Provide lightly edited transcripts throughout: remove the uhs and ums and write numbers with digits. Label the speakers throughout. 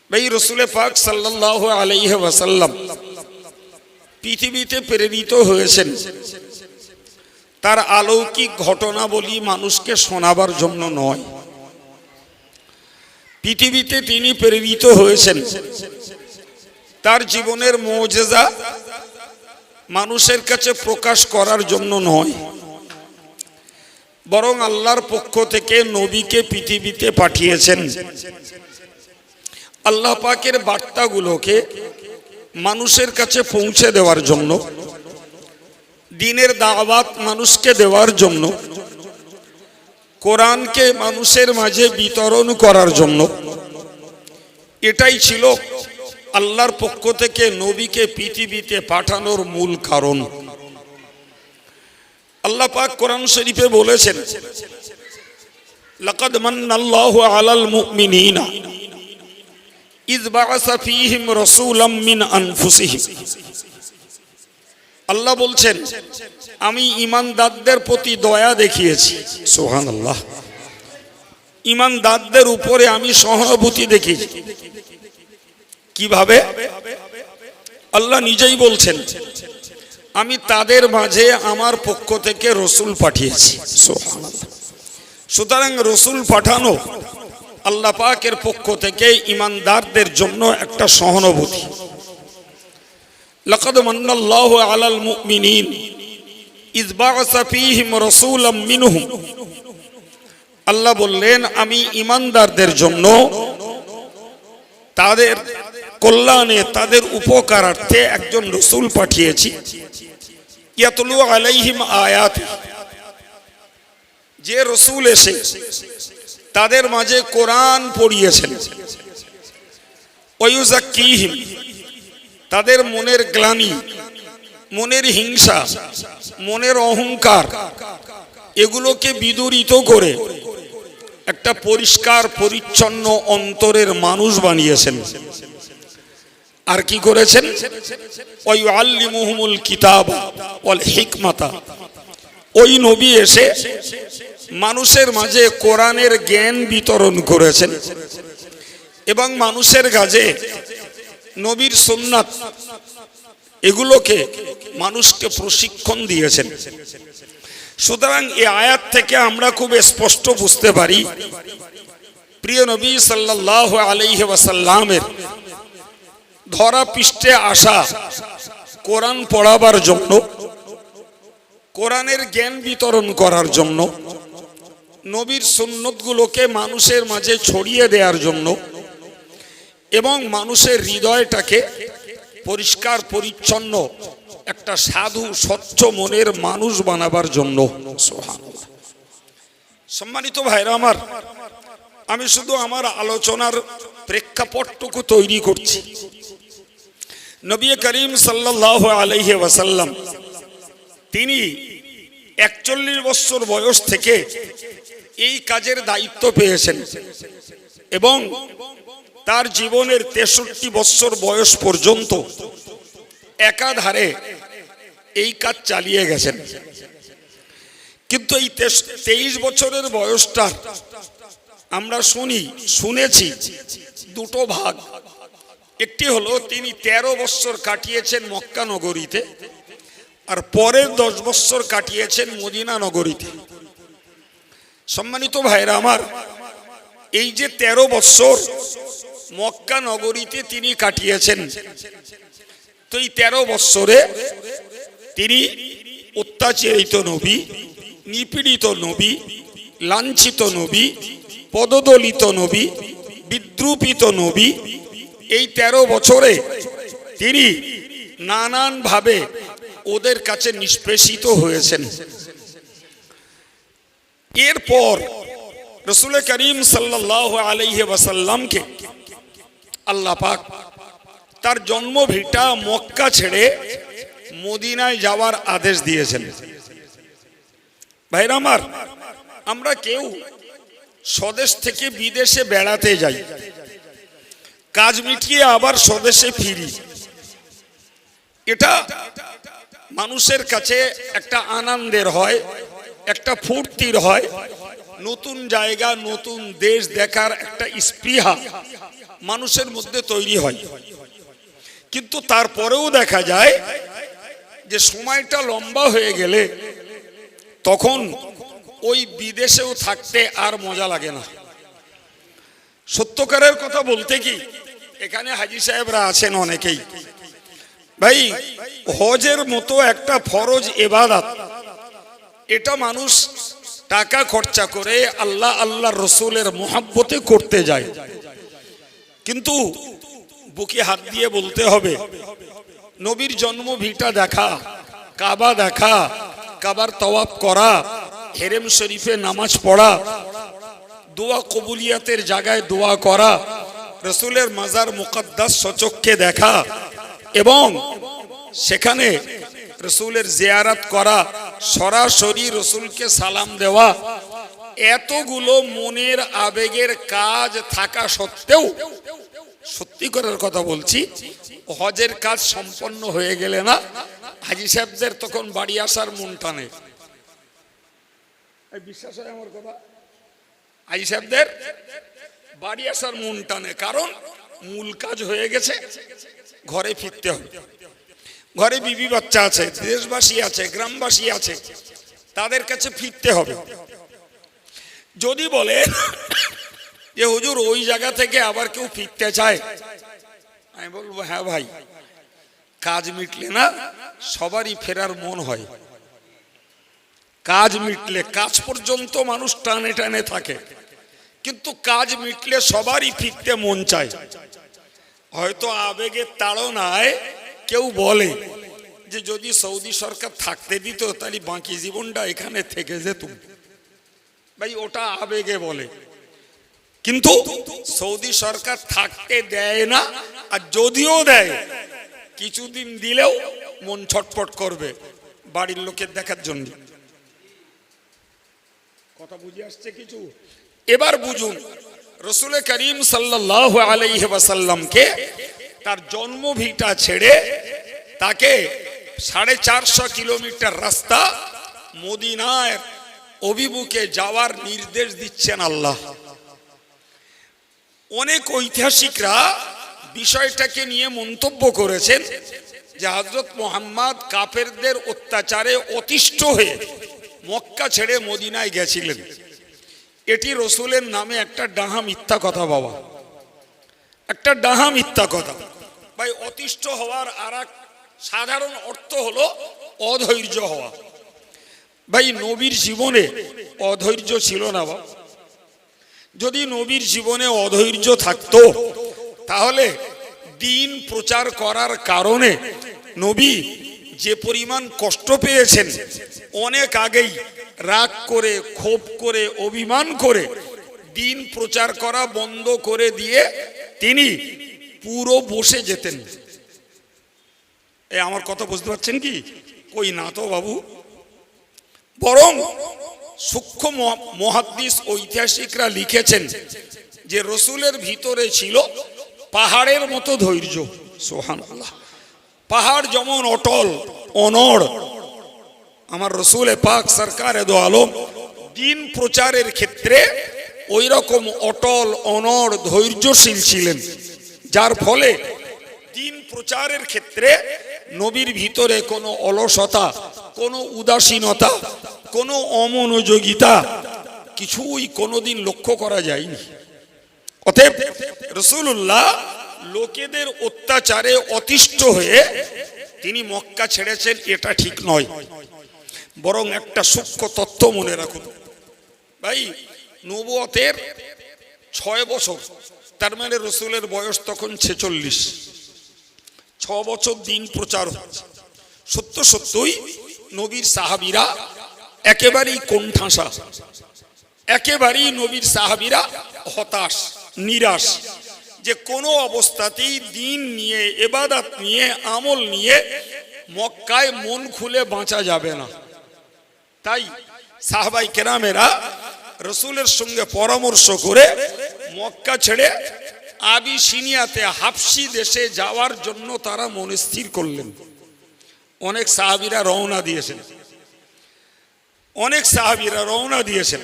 Speaker 1: ভাই রসুল পাক সাল্লাল্লাহু আলাইহি ওয়াসাল্লাম পৃথিবীতে প্রেরিত হয়েছেন তার অলৌকিক ঘটনাবলী মানুষকে শোনাবার জন্য নয়। পৃথিবীতে তিনি প্রেরিত হয়েছেন তার জীবনের মুজিজা মানুষের কাছে প্রকাশ করার জন্য নয়, বরং আল্লাহর পক্ষ থেকে নবীকে পৃথিবীতে পাঠিয়েছেন আল্লাহ পাকের বার্তাগুলোকে মানুষের কাছে পৌঁছে দেওয়ার জন্য, দ্বীনের দাওয়াত মানুষকে দেওয়ার জন্য, কোরআনকে মানুষের মাঝে বিতরণ করার জন্য। এটাই ছিল আল্লাহর পক্ষ থেকে নবীকে পৃথিবীতে পাঠানোর মূল কারণ। আল্লাহ পাক কোরআন শরীফে বলেছেন, লাকাদ মান্নাল্লাহু আলাল মুমিনিনা ইয বাআসা ফীহিম রাসূলাম মিন আনফুসিহিম। আল্লাহ বলছেন, আমি ঈমানদারদের প্রতি দয়া দেখিয়েছি। সুবহানাল্লাহ। ঈমানদারদের উপরে আমি সহানুভূতি দেখিয়েছি। কিভাবে? আল্লাহ নিজেই বলছেন, আমি তাদের মাঝে আমার পক্ষ থেকে রসুল পাঠিয়েছি। সুবহানাল্লাহ। সুতরাং রসুল পাঠানো আল্লাহ পাকের পক্ষ থেকে ঈমানদারদের জন্য একটা সহানুভূতি। লাকাদ মান্নাল্লাহু আলাল মুমিনিন ইয বাআসা ফীহিম রাসূলাম মিনহুম। আল্লাহ বললেন, আমি ঈমানদারদের জন্য তাদের কল্যাণে, তাদের উপকারার্থে একজন রসুল পাঠিয়েছি। ইয়াতলু আলাইহিম আয়াতি, যে রসুল এসে তাদের মাঝে কোরআন পড়িয়েছেন। ওয়ায়ুযাক্কিহিম, তাদের মনের গ্লানি, মনের হিংসা, মনের অহংকার এগুলোকে বিদূরিত করে একটা পরিষ্কার পরিচ্ছন্ন অন্তরের মানুষ বানিয়েছেন। আর কি করেছেন? ওয়ায়ুআল্লিমুহুমুল কিতাবা ওয়াল হিকমাতা। ওই নবী এসে মানুষের মাঝে কোরআনের জ্ঞান বিতরণ করেছেন এবং মানুষের কাছে নবীর সুন্নাত এগুলোকে মানুষকে প্রশিক্ষণ দিয়েছেন। সুতরাং এই আয়াত থেকে আমরা খুব স্পষ্ট বুঝতে পারি, প্রিয় নবী সাল্লাল্লাহু আলাইহি ওয়াসাল্লামের ধরা পৃষ্ঠে আসা কোরআন পড়াবার জন্য, কোরআনের জ্ঞান বিতরণ করার জন্য, নবীর সুন্নতগুলোকে মানুষের মাঝে ছড়িয়ে দেওয়ার জন্য এবং মানুষের হৃদয়টাকে পরিষ্কার পরিচ্ছন্ন একটা সাধু স্বচ্ছ মনের মানুষ বানাবার জন্য। সুবহানাল্লাহ। সম্মানিত ভাইরা আমার, আমি শুধু আমার আলোচনার প্রেক্ষাপটটুকু তৈরি করছি। নবী করিম সাল্লাল্লাহু আলাইহি ওয়াসাল্লাম তিনি 41 বছর বয়স থেকে এই কাজের দায়িত্ব পেয়েছেন এবং তার জীবনের 63 বছর বয়স পর্যন্ত একাধারে এই কাজ চালিয়ে গেছেন। কিন্তু এই 23 বছরের বয়সটা আমরা শুনেছি দুটো ভাগ। একটি হলো তিনি 13 বছর কাটিয়েছেন মক্কা নগরীতে, আর পরের 10 বছর কাটিয়েছেন মদিনা নগরীতে। সম্মানিত ভাইরা আমার, এই যে 13 বছর মক্কা নগরীতে তিনি কাটিয়েছেন, তো এই 13 বছরে তিনি অত্যাচারিত নবী, নিপীড়িত নবী, লাঞ্ছিত নবী, পদদলিত নবী, বিদ্রুপিত নবী, এই 13 বছরে তিনি নানানভাবে ওদের কাছে নিষ্পেষিত হয়েছেন। এরপর রাসূল করিম সাল্লাল্লাহু আলাইহি ওয়াসাল্লামকে আল্লাহ পাক তার জন্মভিটা মক্কা ছেড়ে মদিনায় যাওয়ার আদেশ দিয়েছেন। ভাইরা আমার, আমরা কেউ স্বদেশ থেকে বিদেশে বেড়াতে যাই, কাজ মিটিয়ে আবার স্বদেশে ফিরি। এটা মানুষের কাছে একটা আনন্দের হয়, একটা ফুর্তির হয়, নতুন জায়গা নতুন দেশ দেখার একটা স্পৃহা মানুষের মধ্যে তৈরি হয়, কিন্তু তারপরেও দেখা যায় যে সময়টা লম্বা হয়ে গেলে তখন ওই বিদেশেও থাকতে আর মজা লাগে না। সত্যকারের কথা বলতে কি, এখানে হাজী সাহেবরা আছেন অনেকেই, ভাই হজের মতো একটা ফরজ ইবাদত, এটা মানুষ টাকা খরচা করে আল্লাহ আল্লাহ রসুলের মোহাব্বতে করতে যায়, কিন্তু বুকে হাত দিয়ে বলতে হবে নবীর জন্মভিটা দেখা, কাবা দেখা, কাবার তওয়াফ করা, হেরেম শরীফে নামাজ পড়া, দোয়া কবুলিয়াতের জায়গায় দোয়া করা, রসুলের মাজার মুকদ্দাস সচক্ষে দেখা এবং সেখানে রসুলের জিয়ারত করা, সরাসরি রসুলকে সালাম দেওয়া, এতগুলো মনের আবেগের কাজ থাকা সত্ত্বেও সত্যি করার কথা বলছি, হজের কাজ সম্পন্ন হয়ে গেলে না হাজী সাহেবদের তখন বাড়ি আসার মন টানে। বিশ্বাস হয় আমার কথা? হাজী সাহেবদের বাড়ি আসার মন টানে, কারণ মূল কাজ হয়ে গেছে, ঘরে ফিরতে হবে। ঘরে বিবি বাচ্চা আছে, দেশবাসী আছে, গ্রামবাসী আছে, তাদের কাছে ফিরতে হবে। যদি বলে যে হুজুর ওই জায়গা থেকে আবার কেউ ফিরতে চায়, আমি বলবো হ্যাঁ ভাই, কাজ মিটলে না সবারই ফেরার মন হয়। কাজ মিটলে, কাজ পর্যন্ত মানুষ টানে টানে থাকে, কিন্তু কাজ মিটলে সবারই ফিরতে মন চায়। হয়তো আবেগের তাড়নায় কেউ বলে যে যদি সৌদি সরকার থাকতে দিত তাহলে বাকি জীবনটা এখানে থেকে যেত, ভাই ওটা আবেগে বলে, কিন্তু সৌদি সরকার থাকতে দেয় না, আর যদিও দেয় কিছুদিন দিলেও মন ছটফট করবে বাড়ির লোকের দেখার জন্য। কথা বুঝে আসছে কিছু? এবার বুঝুন, রসুল করিম সাল্লাল্লাহু আলাইহি ওয়াসাল্লামকে তার জন্মভিটা ছেড়ে তাকে 450 কিলোমিটার রাস্তা মদিনার অভিমুখে যাওয়ার নির্দেশ দিচ্ছেন আল্লাহ। অনেক ঐতিহাসিকরা বিষয়টাকে নিয়ে মন্তব্য করেছেন যে হযরত মুহাম্মদ কাফেরদের অত্যাচারে অতিষ্ঠ হয়ে মক্কা ছেড়ে মদিনায় গেছিলেন। এটি রসুলের নামে একটা ডাহা মিথ্যা কথা বাবা, একটা ডাহা মিথ্যা কথা। ভাই অতিষ্ঠ হওয়ার আরেক সাধারণ অর্থ হলো অধৈর্য হওয়া। ভাই নবীর জীবনে অধৈর্য ছিল না বাবা। যদি নবীর জীবনে অধৈর্য থাকতো তাহলে দিন প্রচার করার কারণে নবী যে পরিমাণ কষ্ট পেয়েছেন, অনেক আগেই রাগ করে, ক্ষোভ করে, অভিমান করে দিন প্রচার করা বন্ধ করে দিয়ে তিনি পুরো বসে যেতেন। আমার কথা বুঝতে পারছেন কি? কই না তো বাবু। বরং সূক্ষ্ম মুহাদ্দিস ঐতিহাসিকরা লিখেছেন যে রসুলের ভিতরে ছিল পাহাড়ের মতো ধৈর্য। সুবহানাল্লাহ। পাহাড় যেমন অটল অনড়, আমার রসুল পাক সরকারে দো আলম দিন প্রচারের ক্ষেত্রে ওই রকম অটল অনড় ধৈর্যশীল ছিলেন, যার ফলে দিন প্রচারের ক্ষেত্রে নবীর ভিতরে কোনো অলসতা, কোনো উদাসীনতা, কোনো অমনোযোগিতা কিছুই কোনোদিন লক্ষ্য করা যায়নি। অতএব রাসূলুল্লাহ লোকেদের অত্যাচারে অতিষ্ঠ হয়ে তিনি মক্কা ছেড়েছেন এটা ঠিক নয়। বরং একটা সূক্ষ্ম তথ্য মনে রাখুন ভাই, নবুয়তের 6 বছর, তার মানে রসুলের বয়স তখন 46, 6 বছর দিন প্রচার হচ্ছে। সত্যই নবীর সাহাবীরা একেবারেই কোণঠাসা, একেবারেই নবীর সাহাবীরা হতাশ, নিরাশ, যে কোনো অবস্থাতেই দিন নিয়ে, ইবাদত নিয়ে, আমল নিয়ে মক্কায় মন খুলে বাঁচা যাবে না। তাই সাহাবাই কেরামেরা রসুলের সঙ্গে পরামর্শ করে মক্কা ছেড়ে আবিসিনিয়াতে, হাবশি দেশে যাওয়ার জন্য তারা মন স্থির করলেন। অনেক সাহাবীরা রওনা দিয়েছেন,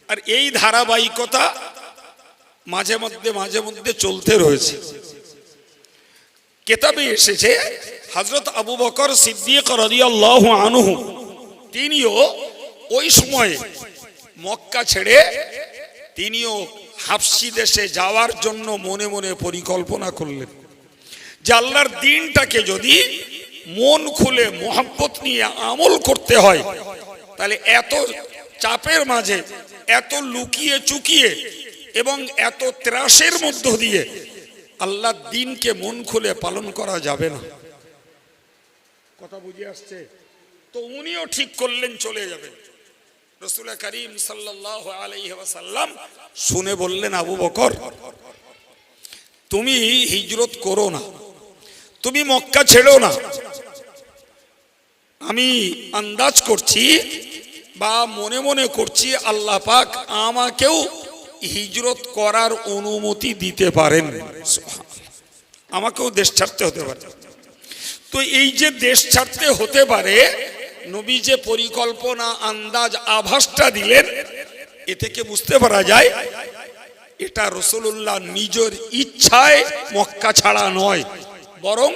Speaker 1: আর এই ধারাবাহিকতা মাঝে মধ্যে চলতে রয়েছে। কিতাবে এসেছে হযরত আবু বকর সিদ্দিক রাদিয়াল্লাহু আনহু তিনিও ওই সময়ে মক্কা ছেড়ে তিনিও হাবশী দেশে যাওয়ার জন্য মনে মনে পরিকল্পনা করলেন যে আল্লাহর দ্বীনটাকে যদি মন খুলে মোহাব্বত নিয়ে আমল করতে হয়, তাহলে এত চাপের মাঝে, এত লুকিয়ে চুকিয়ে এবং এত ত্রাসের মধ্য দিয়ে আল্লাহর দ্বীনকে মন খুলে পালন করা যাবে না। কথা বুঝে আসছে? তো উনিও ঠিক করলেন চলে যাবেন। রাসূল করিম সাল্লাল্লাহু আলাইহি ওয়াসাল্লাম শুনে বললেন, আবু বকর তুমি হিজরত করো না, তুমি মক্কা ছেড়ো না। আমি আন্দাজ করছি বা মনে মনে করছি আল্লাহ পাক আমাকেও হিজরত করার অনুমতি দিতে পারেন, আমাকেও দেশ ছাড়তে হতে পারে। তো এই যে দেশ ছাড়তে হতে পারে, নবী যে পরিকল্পনা আন্দাজ আভাসটা দিলেন, এ থেকে বুঝতে পারা যায় এটা রাসূলুল্লাহ নিজের ইচ্ছায় মক্কা ছাড়া নয়, বরং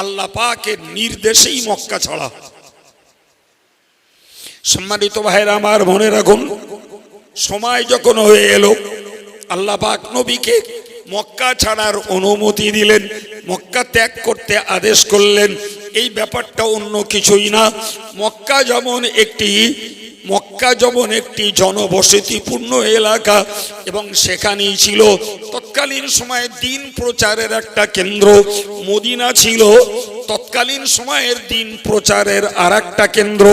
Speaker 1: আল্লাহ পাকের নির্দেশেই মক্কা ছাড়া। সম্মানিত ভাইরা আমার, মনে রাখুন, সময় যখন হয়ে এলো, আল্লাহ পাক নবীকে মক্কা ছাড়ার অনুমতি দিলেন, মক্কা ত্যাগ করতে আদেশ করলেন। এই ব্যাপারটা অন্য কিছুই না, মক্কা যেমন একটি জনবসতিপূর্ণ এলাকা এবং সেখানেই ছিল তৎকালীন সময়ে দ্বীন প্রচারের একটা কেন্দ্র। মদিনা ছিল তৎকালীন সময়ের দ্বীন প্রচারের আর একটা কেন্দ্র।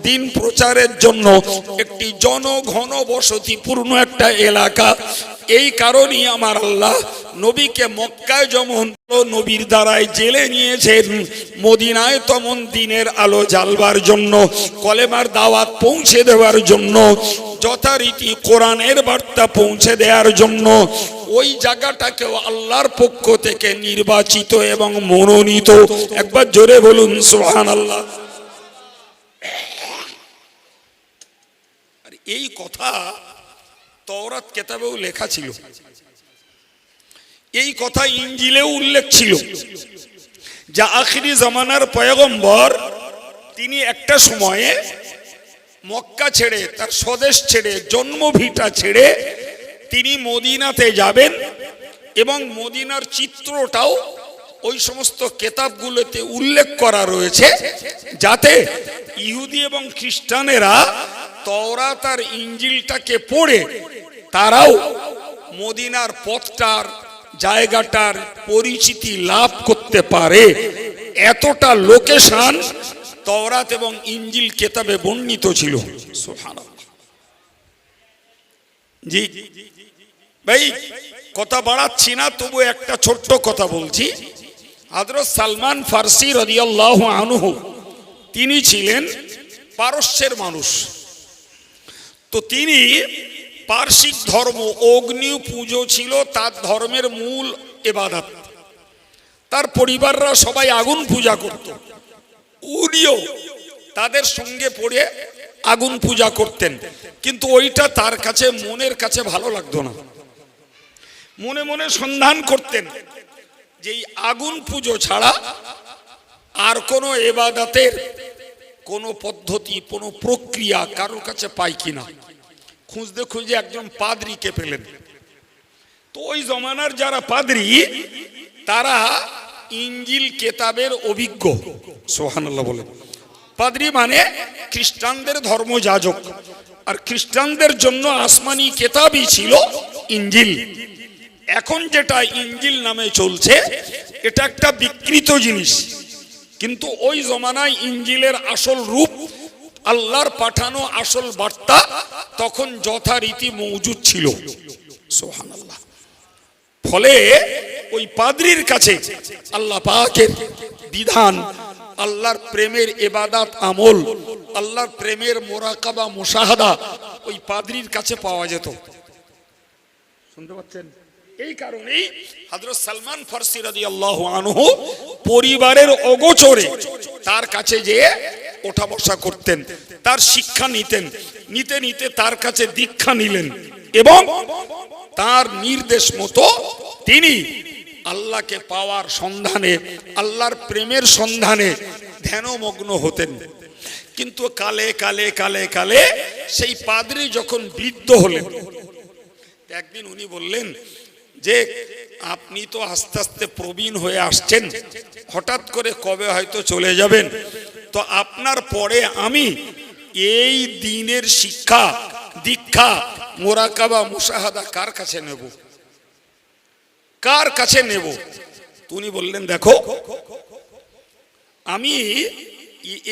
Speaker 1: দ্বীন প্রচারের জন্য একটি জনঘন বসতিপূর্ণ একটা এলাকা। এই কারণেই আমার আল্লাহ নবীকে মক্কায় যেমন নবীর দ্বারায় জেলে নিয়েছেন, মদিনায় তেমন দ্বীনের আলো জ্বালবার জন্য, কলেমার দাওয়াত পৌঁছে দেওয়ার জন্য, যথারীতি কোরআনের বার্তা পৌঁছে দেওয়ার জন্য ওই জায়গাটাকেও আল্লাহর পক্ষ থেকে নির্বাচিত এবং মনোনীত। একবার জোরে বলুন সুবহানাল্লাহ। আর এই কথা তাওরাত কিতাবেও লেখা ছিল, এই কথা ইনজিলেও উল্লেখ ছিল, যা আখিরি জামানার পয়গম্বর তিনি একটা সময়ে মক্কা ছেড়ে, তার স্বদেশ ছেড়ে, জন্মভিটা ছেড়ে তিনি মদিনাতে যাবেন এবং মদিনার চিত্রটাও ওই সমস্ত কেতাবগুলোতে উল্লেখ করা রয়েছে, যাতে ইহুদি এবং খ্রিস্টানেরা তাওরাত আর ইনজিলটাকে পড়ে তারাও মদিনার পথটার, জায়গাটার পরিচিতি লাভ করতে পারে। এতটা লোকেশন তাওরাত এবং ইনজিল কিতাবে বর্ণিত ছিল। সুবহানাল্লাহ। জি ভাই, কথা বাড়াচ্ছি না, তবু একটা ছোট্ট কথা বলছি। হযরত সালমান ফারসি রাদিয়াল্লাহু আনহু তিনি ছিলেন পারস্যের মানুষ। তো তিনি পারসিক ধর্ম, অগ্নি পুজো ছিল তার ধর্মের মূল ইবাদত। তার পরিবাররা সবাই আগুন পূজা করত, উনিও তাদের সঙ্গে পড়ে আগুন পূজা করতেন। কিন্তু ওইটা তার কাছে, মনের কাছে ভালো লাগতো না। মনে মনে সন্ধান করতেন যে এই আগুন পুজো ছাড়া আর কোনো ইবাদতের কোনো পদ্ধতি, কোনো প্রক্রিয়া কারোর কাছে পাই কিনা। খুঁজতে খুঁজে একজন পাদ্রীকে পেলেন। তো ওই জমানার যারা পাদ্রী, তারা ইনজিল কেতাবের অভিজ্ঞ। সুবহানাল্লাহ বলেন। পাদ্রী মানে খ্রিস্টানদের ধর্মযাজক, আর খ্রিস্টানদের জন্য আসমানি কেতাবই ছিল ইনজিল। এখন যেটা ইনজিল নামে চলছে, এটা একটা বিকৃত জিনিস, কিন্তু ওই জমানায় ইনজিলের আসল রূপ, আল্লাহর পাঠানো আসল বার্তা তখন যথারীতি মওজুদ ছিল। সুবহানাল্লাহ। ফলে ওই পাদ্রীর কাছে আল্লাহ পাকের বিধান, আল্লাহর প্রেমের ইবাদত আমল, আল্লাহর প্রেমের মুরাকাবা মুশাহাদা ওই পাদ্রীর কাছে পাওয়া যেত। শুনতে পাচ্ছেন? এই কারণেই হযরত সালমান ফারসি রাদিয়াল্লাহু আনহু পরিবারের অগোচরে তার কাছে যেয়ে ওঠা বসা করতেন, তার শিক্ষা নিতেন, নিতে নিতে তার কাছে দীক্ষা নিলেন এবং তার নির্দেশ মতো তিনি আল্লাহকে পাওয়ার সন্ধানে, আল্লাহর প্রেমের সন্ধানে ধ্যানমগ্ন হতেন। কিন্তু কালে কালে কালে কালে সেই পাদ্রী যখন বৃদ্ধ হলেন, একদিন উনি বললেন যে আপনি তো আস্তে আস্তে প্রবীণ হয়ে আসছেন, হঠাৎ করে কবে হয়তো চলে যাবেন, তো আপনার পরে আমি এই দিনের শিক্ষা দীক্ষা মোরাকাবা মুশাহাদা কার কাছে নেব, কার কাছে নেব? উনি বললেন দেখো, আমি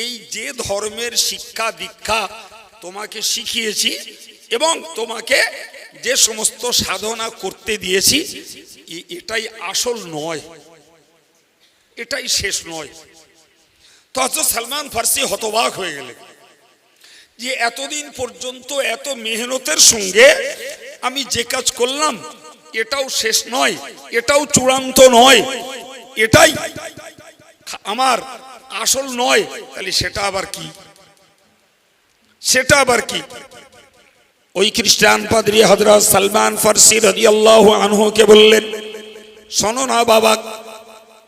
Speaker 1: এই যে ধর্মের শিক্ষা দীক্ষা তোমাকে শিখিয়েছি এবং তোমাকে যে সমস্ত সাধনা করতে দিয়েছি, এটাই আসল নয়, এটাই শেষ নয়। তো হযরত সালমান ফার্সি হতবাক হয়ে গেলেন যে এতদিন পর্যন্ত এত মেহনতের সঙ্গে আমি যে কাজ করলাম এটাও শেষ নয়, এটাও চূড়ান্ত নয়, এটাই আমার আসল নয়, তাহলে সেটা আবার কি? সেটা আবার কি? ওই খ্রিস্টান পাদ্রী হযরত সালমান ফার্সি রাদিয়াল্লাহু আনহু কে বললেন, শোনো না বাবা,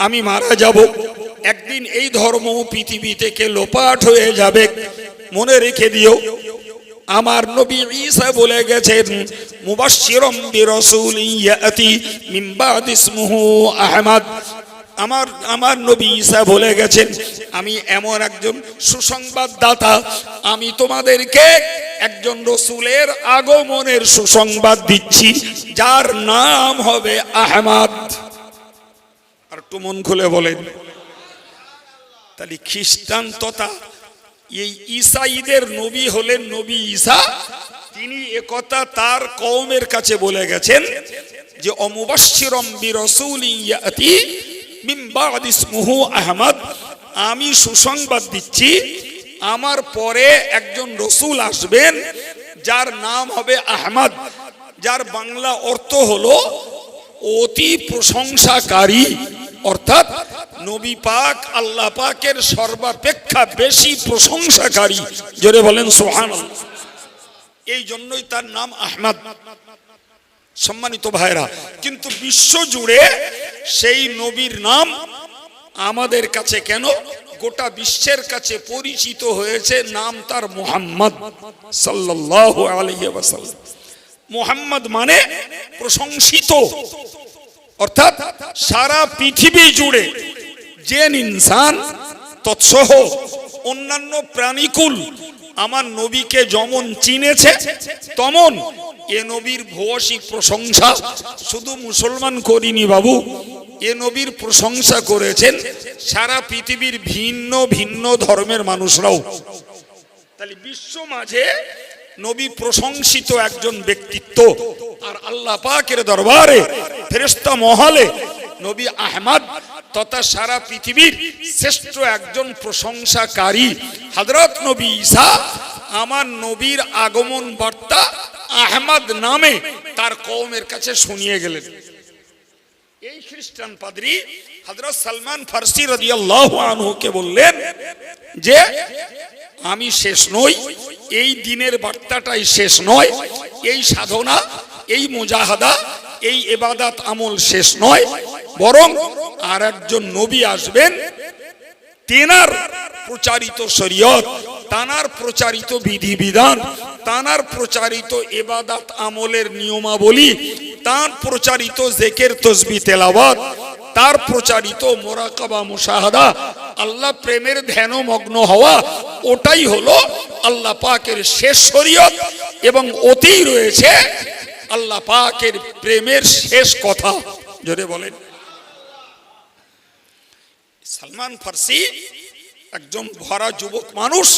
Speaker 1: আমি মারা যাব, একদিন এই ধর্ম পৃথিবী থেকে লোপাট হয়ে যাবে, মনে রেখে দিও। আমার নবী ঈসা বলে গেছেন, মুবাশশিরাম বিরাসূলিন ইয়াতি মিন বাদি ইসমুহু আহমদ। আমার নবী ঈসা বলে গেছেন, আমি এমন একজন সুসংবাদদাতা, আমি তোমাদেরকে একজন রসুলের আগমনের সুসংবাদ দিচ্ছি, যার নাম হবে আহমদ। আর একটু মন খুলে বলেন, তাহলে খ্রিস্টান তথা এই ঈসাইদের নবী হলেন নবী ঈসা। তিনি একথা তার কওমের কাছে বলে গেছেন যে অমুবাশশিরাম বিরাসূলিন ইয়াতি মিন বাদি ইসমুহু আহমদ, আমি সুসংবাদ দিচ্ছি আমার পরে একজন রসুল আসবেন যার নাম হবে আহমদ, যার বাংলা অর্থ হলো অতি প্রশংসাকারী, অর্থাৎ নবী পাক আল্লাহ পাকের সর্বাপেক্ষা বেশি প্রশংসাকারী। জোরে বলেন সুবহানাল্লাহ। এই জন্যই তার নাম আহমদ। সম্মানিত ভাইরা, কিন্তু বিশ্ব জুড়ে সেই নবীর নাম আমাদের কাছে কেন, গোটা বিশ্বের কাছে পরিচিত হয়েছে, নাম তার মুহাম্মদ সাল্লাল্লাহু আলাইহি ওয়াসাল্লাম। মুহাম্মদ মানে প্রশংসিত, অর্থাৎ সারা পৃথিবী জুড়ে যে ইনসান তৎসহ অন্যান্য প্রাণীকুল আমার নবীকে যেমন চিনেছে, তেমন এ নবীর ভূয়সী প্রশংসা শুধু মুসলমান করিনি বাবু, এ নবীর প্রশংসা করেছেন সারা পৃথিবীর ভিন্ন ভিন্ন ধর্মের মানুষরাও। তাহলে বিশ্ব মাঝে নবী প্রশংসিত একজন ব্যক্তিত্ব, আর আল্লাহ পাকের দরবারে ফেরেশতা মহলে নবী আহমদ তথা সারা পৃথিবীর শ্রেষ্ঠ একজন প্রশংসাকারী হযরত নবী ঈসা আমার নবীর আগমন বার্তা আহমদ নামে তার কওমের কাছে শুনিয়ে গেলেন। এই খ্রিস্টান পাদ্রী হযরত সালমান ফার্সি রাদিয়াল্লাহু আনহু কে বললেন যে আমি শেষ নই, এই দিনের বার্তাটাই শেষ নয়, এই সাধনা, এই মুজাহাদা, এই ইবাদত আমল শেষ নয়, বরং আর একজন নবী আসবেন, তেনার প্রচারিত শরীয়ত, তানার প্রচারিত বিধিবিধান, তানার প্রচারিত ইবাদত আমলের নিয়মাবলী, তার প্রচারিত জিকির তাসবিহ তেলাওয়াত, তার প্রচারিত মুরাকাবা মুশাহাদা, আল্লাহ প্রেমের ধ্যানমগ্ন হওয়া, ওটাই হলো আল্লাহ পাকের শেষ শরীয়ত এবং ওতেই রয়েছে আল্লাহ পাকের প্রেমের শেষ কথা। জোরে বলেন। সালমান ফার্সি একজন ভরা যুবক মানুষ,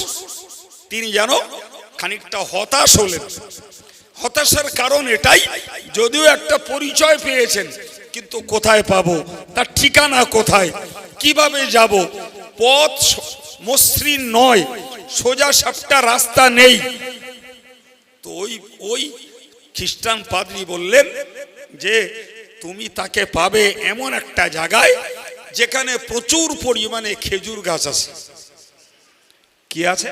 Speaker 1: তিনি যেন খানিকটা হতাশ হলেন। হতাশার কারণ এটাই, যদিও একটা পরিচয় পেয়েছেন, কিন্তু কোথায় পাবো, তার ঠিকানা কোথায়, কিভাবে যাব, পথ মসৃণ নয়, সোজা সাপটা রাস্তা নেই। তো ওই খ্রিস্টান পাদ্রী বললেন যে তুমি তাকে পাবে এমন একটা জায়গায় যেখানে প্রচুর পরিমাণে খেজুর গাছ আছে। কি আছে?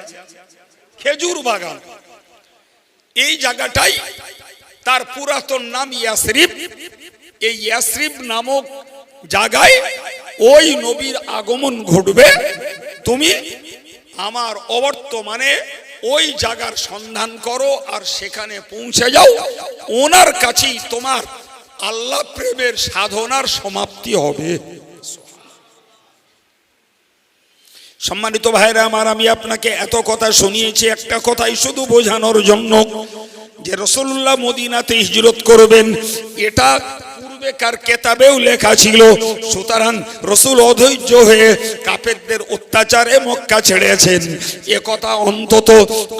Speaker 1: খেজুর বাগান। এই জায়গাটাই তার পুরাতন নাম ইয়াসরিব। এই ইয়াসরিব নামক জায়গায় ওই নবীর আগমন ঘটবে। তুমি আমার অবর্তমানে ওই জায়গার সন্ধান করো আর সেখানে পৌঁছে যাও। ওনার কাছেই তোমার আল্লাহ প্রেমের সাধনার সমাপ্তি হবে। সম্মানিত ভাইরা আমার, আমি আপনাকে এত কথা শুনিয়েছি একটা কথাই শুধু বোঝানোর জন্য, যে রাসূলুল্লাহ মদিনাতে হিজরত করবেন এটা পূর্বেকার কেতাবেও লেখা ছিল। সুতরাং রাসূল অধৈর্য হয়ে কাফেরদের অত্যাচারে মক্কা ছেড়েছেন। এ কথা অন্তত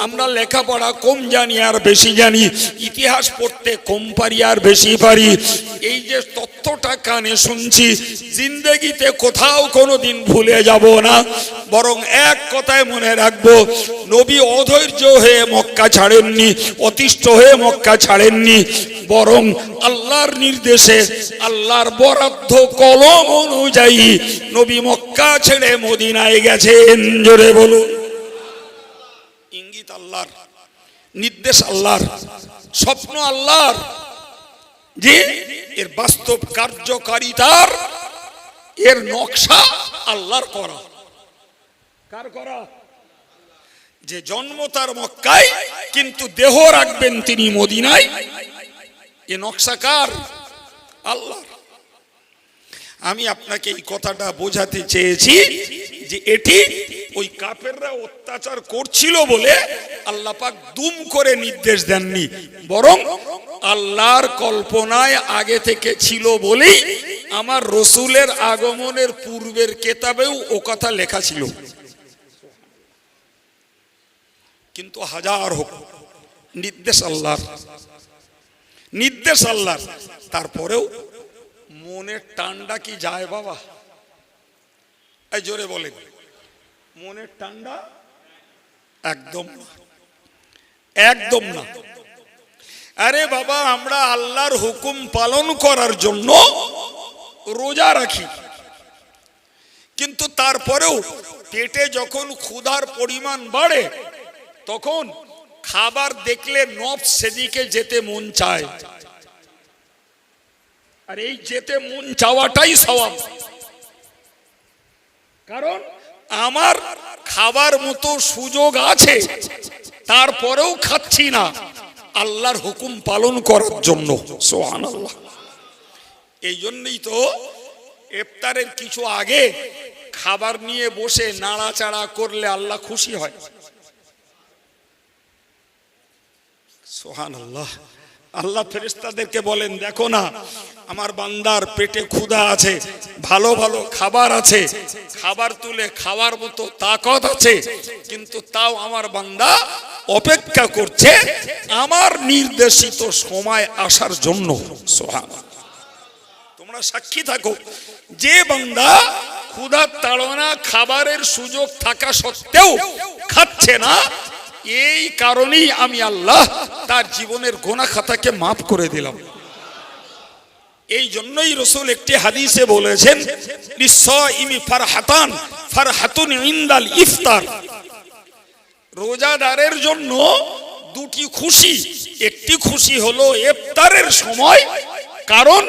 Speaker 1: আমরা লেখাপড়া কম জানি আর বেশি জানি, ইতিহাস পড়তে কম পারি আর বেশি পারি। এই যে তথ্যটা কানে শুনছি, জিন্দেগিতে কোথাও কোনোদিন ভুলে যাব না। বরং এক কথায় মনে রাখবো, নবী অধৈর্য হয়ে মক্কা ছাড়েননি, অতিষ্ঠ হয়ে মক্কা ছাড়েননি, বরং আল্লাহর নির্দেশে আল্লাহর বরাদ্দ কলম অনুযায়ী নবী মক্কা ছেড়ে মদিনায় গেছেন। জোরে বলুন। ইঙ্গিত আল্লাহর, নির্দেশ আল্লাহর, স্বপ্ন আল্লাহর, যে এর বাস্তব কার্যকারিতার এর নকশা আল্লাহর করা। কার করা? যে জন্ম তার মক্কায় কিন্তু দেহ রাখবেন তিনি মদিনায়। এ নকশা কার? আল্লাহ। আমি আপনাকে এই কথাটা বোঝাতে চেয়েছি যে এটি ওই কাফেররা অত্যাচার করছিল বলে আল্লাহ পাক দুম করে নির্দেশ দেননি, বরং আল্লাহর কল্পনায় আগে থেকে ছিল বলেই আমার রসুলের আগমনের পূর্বের কেতাবেও ও কথা লেখা ছিল। কিন্তু হাজার হোক, নির্দেশ আল্লাহর, নির্দেশ আল্লাহর। তারপরেও মনের টান্ডা কি যায় বাবা? এই জোরে বলেন, মনের টান্ডা একদম না, একদম না। আরে বাবা, আমরা আল্লাহর হুকুম পালন করার জন্য রোজা রাখি, কিন্তু তারপরেও পেটে যখন ক্ষুধার পরিমাণ বাড়ে তখন খাবার দেখলে নফস সেদিকে যেতে মন চায়। আর এই যেতে মন চাওয়াটাই সওয়াব। কারণ আমার খাবার মতো সুযোগ আছে, তারপরেও খাচ্ছি না আল্লাহর হুকুম পালন করার জন্য। সুবহানাল্লাহ। এই জন্যই তো ইফতারের কিছু আগে খাবার নিয়ে বসে নাড়াচাড়া করলে আল্লাহ খুশি হয়। সুবহানাল্লাহ। আল্লাহ ফেরেশতাদেরকে বলেন, দেখো না আমার বান্দার পেটে ক্ষুধা আছে, ভালো ভালো খাবার আছে, খাবার তুলে খাওয়ার মতো তাকত আছে, কিন্তু তাও আমার বান্দা অপেক্ষা করছে আমার নির্দেশিত সময় আসার জন্য। সুবহানাল্লাহ। তোমরা সাক্ষী থাকো, যে বান্দা ক্ষুধার তাড়না খাবারের সুযোগ থাকা সত্ত্বেও খাচ্ছে না, এই কারণেই আমি আল্লাহ তার জীবনের গুনাহ খাতাকে মাফ করে দিলাম। এই জন্যই রাসূল একটি হাদিসে বলেছেন, লিসাইমি ফারহাতান, ফারহাতুন ইনদাল ইফতার। রোজাদারের জন্য দুটি খুশি, একটি খুশি হলো ইফতারের সময়, কারণ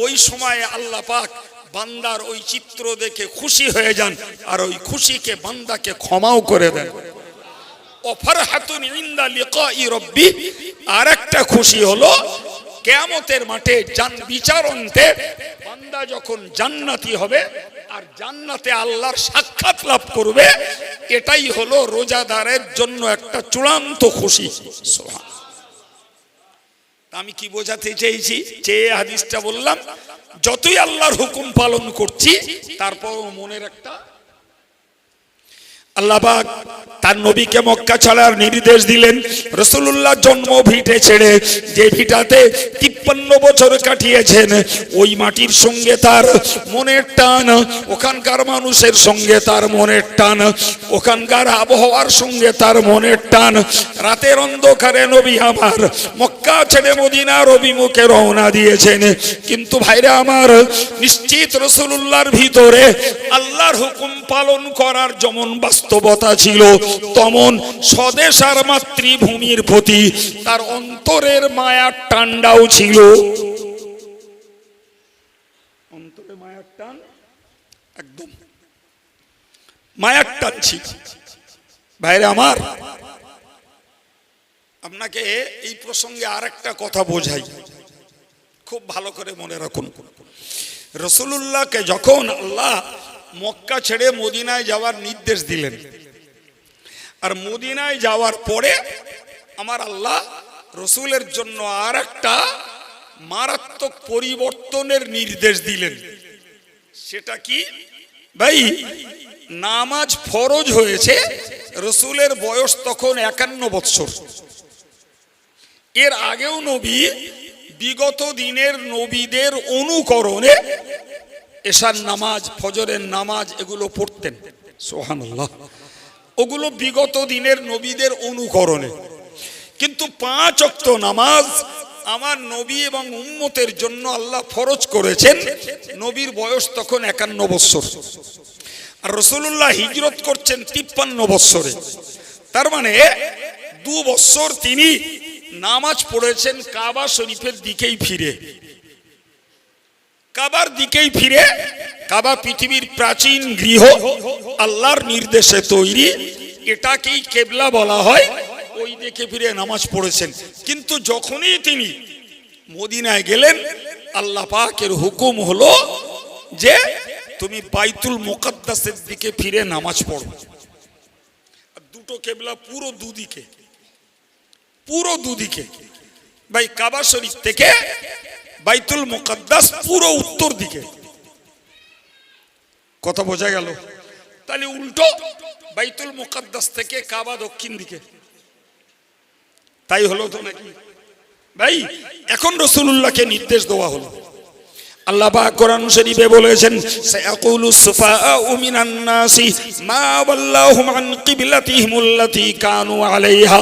Speaker 1: ওই সময় আল্লাহ পাক বান্দার ওই চিত্র দেখে খুশি হয়ে যান আর ওই খুশিকে বান্দাকে ক্ষমাও করে দেন। ফারহাতুন ইনদা লিকাই রাব্বি, আরেকটা খুশি হলো কিয়ামতের মাঠে বিচারন্তে বান্দা যখন জান্নাতি হবে আর জান্নাতে আল্লাহর সাক্ষাৎ লাভ করবে, এটাই হলো রোজাদারের জন্য একটা চূড়ান্ত খুশি। সুবহানাল্লাহ। আমি কি বোঝাতে চেয়েছি? যে হাদিসটা বললাম, যতই আল্লাহর হুকুম পালন করছি তারপরও মনের একটা, আল্লাহ পাক তার নবীকে মক্কা ছাড়ার নির্দেশ দিলেন। রাসূলুল্লাহ জন্ম ভিটে ছেড়ে যে ভিটাতে তৃপ্ত 53 বছর কাটিয়েছেন। ওই মাটির সঙ্গে তার মনের টান, ওখানকার মানুষের সঙ্গে তার মনের টান, ওখানকার আবহাওয়ার সঙ্গে তার মনের টান। রাতের অন্ধকারে নবী আমার মক্কা ছেড়ে মদিনার অভিমুখে রওনা দিয়েছেন। কিন্তু ভাইরা আমার, নিশ্চিত রাসূলুল্লাহর ভিতরে আল্লাহর হুকুম পালন করার যেমন বাস্তবতা ছিল, তেমন স্বদেশ আর মাতৃভূমির প্রতি তার অন্তরের মায়ার টানটাও ছিল। অন্তরে মায়ার টান, একদম মায়ার টান ছিল। ভাইরা আমার, আপনাকে এই প্রসঙ্গে আর একটা কথা বোঝাই, খুব ভালো করে মনে রাখুন। রাসূলুল্লাহকে যখন আল্লাহ মক্কা ছেড়ে মদিনায় যাওয়ার নির্দেশ দিলেন, আর মদিনায় যাওয়ার পরে আমার আল্লাহ রসুলের জন্য আর একটা মারাত্মক পরিবর্তনের নির্দেশ দিলেন। সেটা কি ভাই? নামাজ ফরজ হয়েছে, রসুলের বয়স তখন 51 বৎসর। এর আগেও নবী বিগত দিনের নবীদের অনুকরণে এশার নামাজ, ফজরের নামাজ এগুলো পড়তেন, সুবহানাল্লাহ। ওগুলো বিগত দিনের নবীদের অনুকরণে। কিন্তু 5 ওয়াক্ত নামাজ আমার নবী এবং উম্মতের জন্য আল্লাহ ফরজ করেছেন। নবীর বয়স তখন 51 বৎসর, আর রাসূলুল্লাহ হিজরত করছেন 53 বৎসরে। তার মানে 2 বৎসর তিনি নামাজ পড়েছেন কাবা শরীফের দিকেই ফিরে, কাবার দিকেই ফিরে। কাবা পৃথিবীর প্রাচীন গৃহ, আল্লাহর নির্দেশে তৈরি, এটাকেই কেবলা বলা হয়। ওই দিকে ফিরে নামাজ পড়েছেন। কিন্তু যখনই তিনি মদিনায় গেলেন, আল্লাহ পাকের হুকুম হলো যে তুমি বাইতুল মুকাদ্দাসের দিকে ফিরে নামাজ পড়ো। দুটো কেবলা পুরো দুদিকে, পুরো দুদিকে। ভাই কাবা শরীফ থেকে বাইতুল মুকাদ্দাস পুরো উত্তর দিকে। কথা বোঝা গেল? তাহলে উল্টো বাইতুল মুকাদ্দাস থেকে কাবা দক্ষিণ দিকে। তাই হলো তো নাকি ভাই? এখন রাসূলুল্লাহকে নির্দেশ দেওয়া হলো। আল্লাহ পাক কোরআন শরীফে বলেছেন, সায়াকুলু সুফাআউ মিনান নাসি মা ওয়াল্লাহুম আন কিবলাতিহিমুল্লাতী কানু আলাইহা।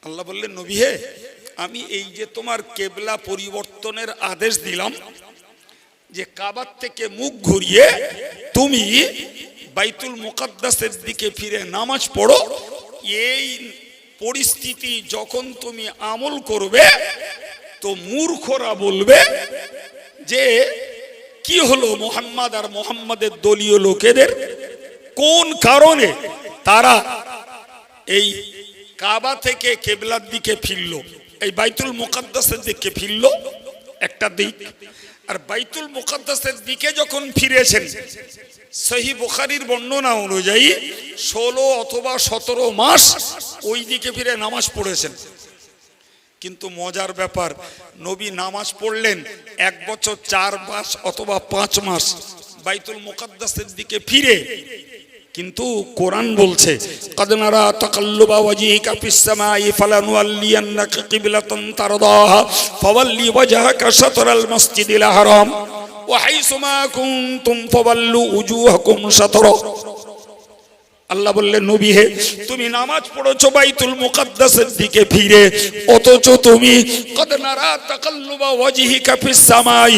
Speaker 1: আল্লাহ বললেন, নবী হে, আমি এই যে তোমার কেবলা পরিবর্তনের আদেশ দিলাম, যে কাবার থেকে মুখ ঘুরিয়ে তুমি বাইতুল মুকাদ্দাসের দিকে ফিরে নামাজ পড়ো, এই পরিস্থিতি যখন তুমি আমল করবে তো মূর্খরা বলবে যে কি হলো মুহাম্মদ আর মুহাম্মাদের দলীয় লোকেদের, কোন কারণে তারা এই কাবা থেকে কেবলার দিকে ফিরলো, এই বাইতুল মুকাদ্দাসের দিকে ফিরলো একটা দিক। আর বাইতুল মুকাদ্দাসের দিকে যখন ফিরেছেন, সহিহ বুখারীর বর্ণনা অনুযায়ী 16 অথবা 17 মাস ওই দিকে ফিরে নামাজ পড়েছেন। কিন্তু মজার ব্যাপার, নবী নামাজ পড়লেন 1 বছর 4 মাস অথবা 5 মাস বাইতুল মুকাদ্দাসের দিকে ফিরে। কিন্তু কোরআন বলছে, ক্বাদ নারা তাকাল্লুবা ওয়াজহিকা ফিস সামাই ফালানুওয়াল্লিয়ান্নাকা কিবলাতান তারদাহা ফাওয়াল্লি ওয়াজহাকা শাতরাল মাসজিদিল হারাম ওয়া হাইসুমা কুনতুম ফাওয়াল্লু উজুহাকুম শাতরা। আল্লাহ বললেন, নবী হে, তুমি নামাজ পড়েছো বাইতুল মুকাদ্দাসের দিকে ফিরে, অথচ তুমি ক্বাদ নারা তাকাল্লুবা ওয়াজহিকা ফিস সামাই,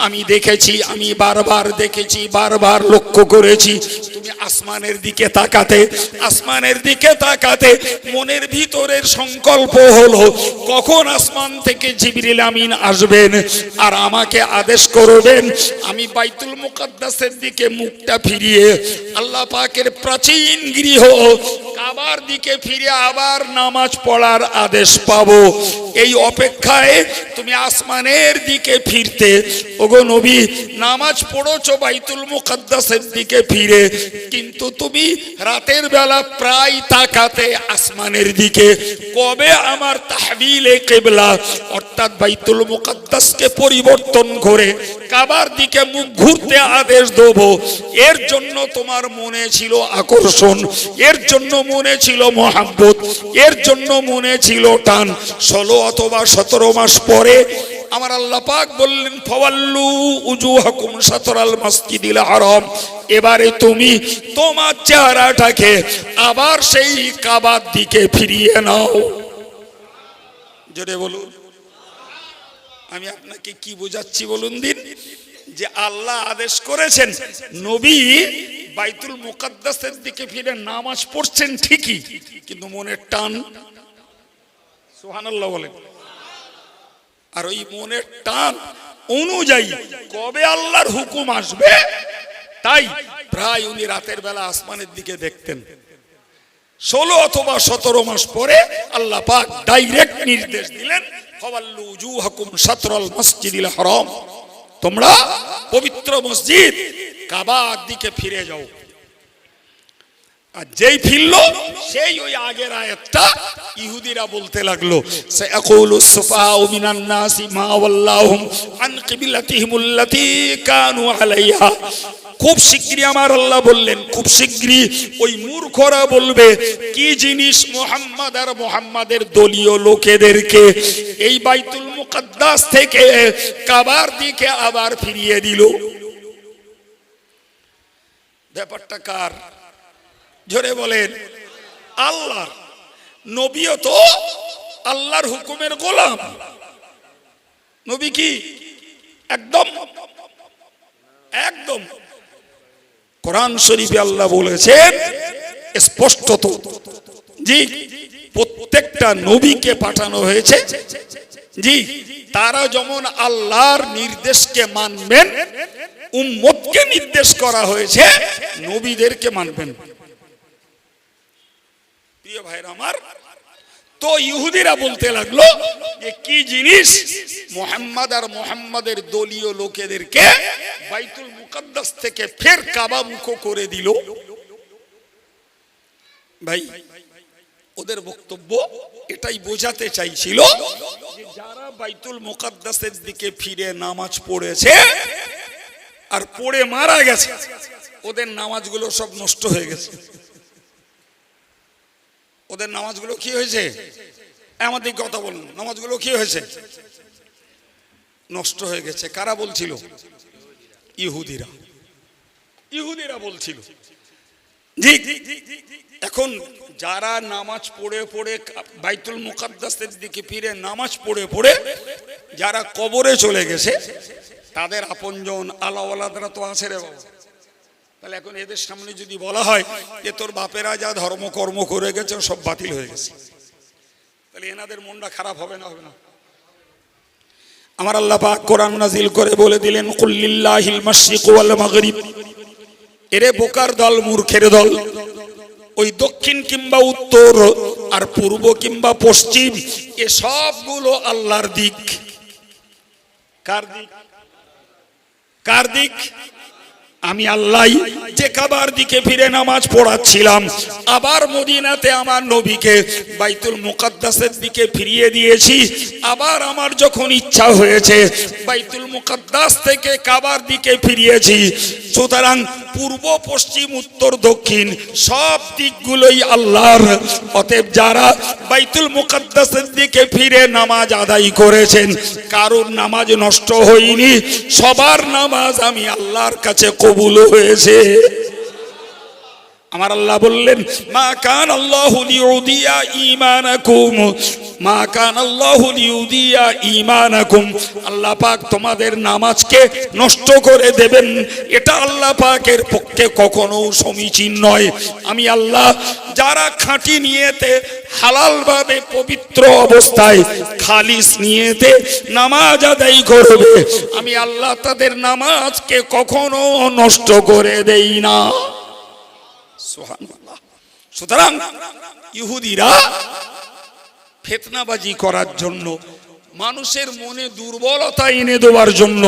Speaker 1: আমি দেখেছি, আমি বারবার দেখেছি, বারবার লক্ষ্য করেছি তুমি আসমানের দিকে তাকাতে, আসমানের দিকে তাকাতে। মনের ভিতরের সংকল্প হলো কখন আসমান থেকে জিবরিল আমিন আসবেন আর আমাকে আদেশ করবেন আমি বাইতুল মুকাদ্দাসের দিকে মুখটা ফিরিয়ে আল্লাহ পাকের প্রাচীন গৃহ কাবার দিকে ফিরে আবার নামাজ পড়ার আদেশ পাবো। এই অপেক্ষায় তুমি আসমানের দিকে ফিরতে। ওগো নবী, নামাজ পড়েছো বাইতুল মুকাদ্দাসের দিকে ফিরে, কিন্তু তুমি রাতের বেলা প্রায় তাকাতে আসমানের দিকে, কবে আমার তাহবিলে কিবলা অর্থাৎ বাইতুল মুকাদ্দাসকে পরিবর্তন করে কাবার দিকে মুখ ঘুরতে আদেশ দেব, এর জন্য তোমার মনে ছিল আকর্ষণ, এর জন্য মনে ছিল মহাব্বত, এর জন্য মনে ছিল টান। 16 অথবা 17 মাস পরে আমার আল্লাহ পাক বললেন ফাওয়াল্লু উজুহাকুম শাতরাল মাসজিদিল হারাম, এবারে তুমি তোমার চেহারাটাকে আবার সেই কাবার দিকে ফিরিয়ে নাও। জোরে বলুন। আমি আপনাকে কি বোঝাচ্ছি বলুন দিন, যে আল্লাহ আদেশ করেছেন নবী বাইতুল মুকাদ্দাসের দিকে ফিরে নামাজ পড়ছেন ঠিকই, কিন্তু মনের টান, সুবহানাল্লাহ বলেন, আর ওই মনের টান অনুযায়ী কবে আল্লাহর হুকুম আসবে তাই প্রায় উনি রাতের বেলা আসমানের দিকে দেখতেন। 16 অথবা 17 মাস পরে আল্লাহ পাক ডাইরেক্ট নির্দেশ দিলেন ফাওয়াল্লু উজুহাকুম শাতরাল মাসজিদিল হারাম, তোমরা পবিত্র মসজিদ কাবার দিকে ফিরে যাও। আর যেই ফিরল সেই ওই আগের আয়াতটা ইহুদিরা বলতে লাগলো সায়াকুলু সুফাউ মিনান নাসি মা ওয়াল্লাহুম আন কিবলাতিহিমুল্লাতী কানু আলাইহা, খুব শিগগিরই আমার আল্লাহ বললেন, খুব শিগগিরই ওই মূর্খরা বলবে কি জিনিস মুহাম্মদ আর মুহাম্মাদের দলীয় লোকেদেরকে এই বাইতুল মুকাদ্দাস থেকে কাবার দিকে আবার ফিরিয়ে দিল। ব্যাপারটা কার? জোরে বলেন। আল্লাহর। নবীও তো আল্লাহর হুকুমের গোলাম। নবী কি একদম একদম কোরআন শরীফে আল্লাহ বলেছেন স্পষ্টত, জি প্রত্যেকটা নবীকে পাঠানো হয়েছে, জি তারা যেমন আল্লাহর নির্দেশকে মানবেন, উম্মতকে নির্দেশ করা হয়েছে নবীদেরকে মানবেন। প্রিয় ভাইরা আমার, তো ইহুদিরা বলতে লাগলো যে কি জিনিস মুহাম্মদ আর মুহাম্মাদের দলীয় লোকেদেরকে বাইতুল মুকাদ্দাস থেকে ফের কাবা মুখ করে দিল। ভাই ওদের বক্তব্য এটাই বোঝাতে চাইছিল যে যারা বাইতুল মুকাদ্দাসের দিকে ফিরে নামাজ পড়েছে আর পড়ে মারা গেছে, ওদের নামাজগুলো সব নষ্ট হয়ে গেছে। ওদের নামাজগুলো কি হয়েছে? আমাদের কথা বলুন, নামাজগুলো কি হয়েছে? নষ্ট হয়ে গেছে। কারা বলছিল? ইহুদিরা। ইহুদিরা বলছিল। জি এখন যারা নামাজ পড়ে পড়ে বাইতুল মুকাদ্দাসের দিকে ফিরে নামাজ পড়ে পড়ে যারা কবরে চলে গেছে, তাদের আপনজন আলাওয়ালাদরা তো আছে রে বাবা। তাহলে এখন এদের সামনে যদি বলা হয় যে তোর বাপেরা যা ধর্মকর্ম করে গেছে সব বাতিল হয়ে গেছে, তাহলে এনাদের মনটা খারাপ হবে না? হবে না? আমার আল্লাহ পাক কোরআন নাজিল করে বলে দিলেন কুল্লিল্লাহিল মাশরিকু ওয়াল মাগরিব, এরে বোকার দল, মূর্খের দল, ওই দক্ষিণ কিংবা উত্তর আর পূর্ব কিংবা পশ্চিম এ সবগুলো আল্লাহর দিক। কার দিক? কার দিক? আমি আল্লাহ যে কাবার দিকে ফিরে নামাজ পড়াচ্ছিলাম, আবার মদিনাতে আমার নবীকে বাইতুল মুকাদ্দাসের দিকে ফিরিয়ে দিয়েছি। আবার আমার যখন ইচ্ছা হয়েছে বাইতুল মুকাদ্দাস থেকে কাবার দিকে ফিরিয়েছি। সুতরাং পূর্ব পশ্চিম উত্তর দক্ষিণ সব দিকগুলোই আল্লাহর। অতএব যারা বাইতুল মুকাদ্দাসের দিকে ফিরে নামাজ আদায় করেছেন, কারোর নামাজ নষ্ট হয়নি, সবার নামাজ আমি আল্লাহর কাছে কবুল হয়েছে। আমার আল্লাহ বললেন মা কান আল্লাহু লিউদিয়া ঈমানাকুম, মা কান আল্লাহু লিউদিয়া ঈমানাকুম, আল্লাহ পাক তোমাদের নামাজকে নষ্ট করে দেবেন, এটা আল্লাহ পাকের পক্ষে কখনো সমীচীন নয়। আমি আল্লাহ যারা খাঁটি নিয়েতে হালালভাবে পবিত্র অবস্থায় খালিস নিয়েতে নামাজ আদায় করবে, আমি আল্লাহ তাদের নামাজকে কখনো নষ্ট করে দেই না। সুবহানাল্লাহ। সুতরাং ইহুদিরা ফিতনাবাজি করার জন্য, মানুষের মনে দুর্বলতা এনে দেওয়ার জন্য,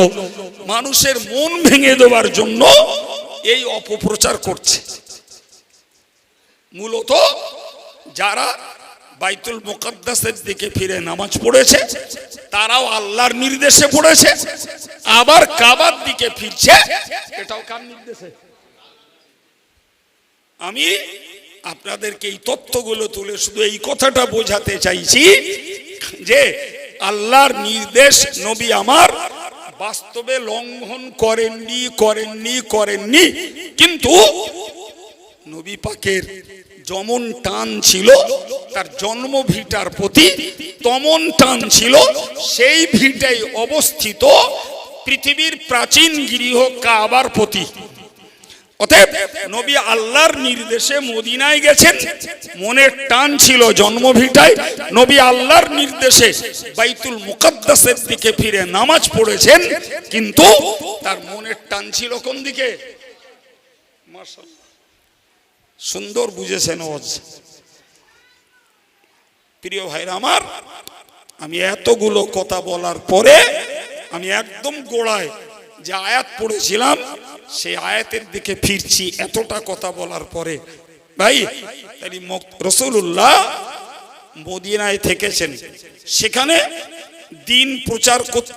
Speaker 1: মানুষের মন ভেঙে দেওয়ার জন্য এই অপপ্রচার করছে। মূলত যারা বাইতুল মুকাদ্দাসের দিকে ফিরে নামাজ পড়েছে তারাও আল্লাহর নির্দেশে পড়েছে, আবার কাবার দিকে ফিরছে, এটাও কার নির্দেশে? আমি আপনাদেরকে এই তথ্যগুলো তুলে শুধু এই কথাটা বোঝাতে চাইছি যে আল্লাহর নির্দেশ নবী আমার বাস্তবে লঙ্ঘন করেননি, কিন্তু নবী পাকের যেমন টান ছিল তার জন্ম ভিটার প্রতি, তেমন টান ছিল সেই ভিটায় অবস্থিত পৃথিবীর প্রাচীন গৃহ কাবার প্রতি। অতএব নবী আল্লাহর নির্দেশে মদিনায় গেছেন, মনের টান ছিল জন্মভিটায়। নবী আল্লাহর নির্দেশে বাইতুল মুকাদ্দাসের দিকে ফিরে নামাজ পড়েছেন, কিন্তু তার মনের টান ছিল কোন দিকে? মাশাআল্লাহ, সুন্দর বুঝেছেন। প্রিয় ভাইরা আমার, আমি এতগুলো কথা বলার পরে আমি একদম গোড়ায় যে আয়াত পড়েছিলাম সেই আয়াতের দিকে ফিরছি। এতটা কথা বলার পরে ভাই, তাই রাসূলুল্লাহ মদিনায় থেকেছেন, সেখানে দিন প্রচার করতে